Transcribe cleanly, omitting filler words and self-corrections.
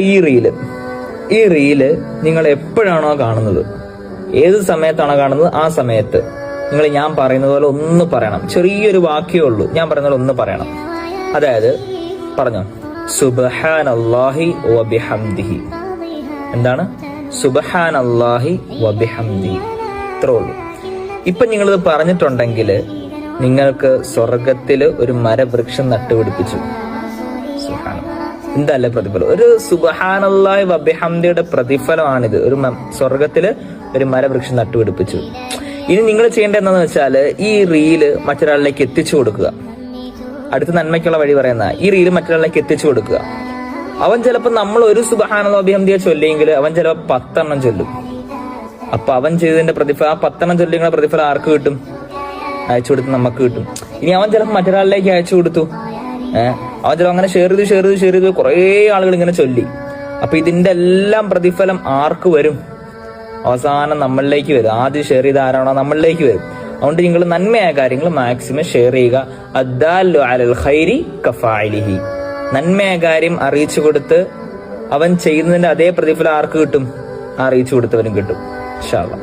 ഈ റീല് നിങ്ങൾ എപ്പോഴാണോ കാണുന്നത്, ഏത് സമയത്താണോ കാണുന്നത്, ആ സമയത്ത് നിങ്ങൾ ഞാൻ പറയുന്നത് പോലെ ഒന്ന് പറയണം. ചെറിയൊരു വാക്യേ ഉള്ളൂ, ഞാൻ പറയുന്ന പോലെ ഒന്ന് പറയണം. അതായത് പറഞ്ഞോ, സുബ്ഹാനല്ലാഹി വബിഹംദിഹി. എന്താണ്? സുബ്ഹാനല്ലാഹി വബിഹംദിഹി. ഇത്രേ ഉള്ളൂ. ഇപ്പൊ നിങ്ങളിത് പറഞ്ഞിട്ടുണ്ടെങ്കിൽ നിങ്ങൾക്ക് സ്വർഗത്തില് ഒരു മരവൃക്ഷം നട്ടുപിടിപ്പിച്ചു. എന്തല്ലേ പ്രതിഫലം! ഒരു സുബ്ഹാനല്ലാഹി വബിഹംദിയുടെ പ്രതിഫലമാണിത്. ഒരു സ്വർഗത്തില് ഒരു മരവൃക്ഷം നട്ടുപിടിപ്പിച്ചു. ഇനി നിങ്ങൾ ചെയ്യേണ്ടത് എന്താണെന്ന് വെച്ചാല് ഈ റീല് മറ്റൊരാളിലേക്ക് എത്തിച്ചു കൊടുക്കുക. അടുത്ത നന്മയ്ക്കുള്ള വഴി പറയുന്ന ഈ റീല് മറ്റൊരാളിലേക്ക് എത്തിച്ചു കൊടുക്കുക. അവൻ ചിലപ്പോൾ നമ്മൾ ഒരു സുബ്ഹാനല്ലാഹി വബിഹംദിയെ ചൊല്ലിയെങ്കിൽ അവൻ ചിലപ്പോൾ 10 എണ്ണം ചൊല്ലും. അപ്പൊ അവൻ ചെയ്തതിന്റെ പ്രതിഫലം, ആ 10 എണ്ണം ചൊല്ലിയുള്ള പ്രതിഫലം ആർക്ക് കിട്ടും? അയച്ചു കൊടുത്ത് നമുക്ക് കിട്ടും. ഇനി അവൻ ചിലപ്പോൾ മറ്റൊരാളിലേക്ക് അയച്ചു കൊടുത്തു, അവൻ ചിലപ്പോൾ അങ്ങനെ ഷെയർ ചെയ്ത് കുറേ ആളുകൾ ഇങ്ങനെ ചൊല്ലി. അപ്പൊ ഇതിന്റെ എല്ലാം പ്രതിഫലം ആർക്ക് വരും? അവസാനം നമ്മളിലേക്ക് വരും. ആദ്യം ഷെയർ ചെയ്ത ആരാണോ നമ്മളിലേക്ക് വരും. അതുകൊണ്ട് നിങ്ങൾ നന്മയായ കാര്യങ്ങൾ മാക്സിമം ഷെയർ ചെയ്യുക. അദ്ദാല്ലു അലൽ ഖൈരി കഫാഇലിഹി. നന്മയായ കാര്യം അറിയിച്ചു കൊടുത്ത് അവൻ ചെയ്യുന്നതിന്റെ അതേ പ്രതിഫലം ആർക്ക് കിട്ടും? അറിയിച്ചു കൊടുത്തവനും കിട്ടും ഇൻഷാ അല്ലാഹ്.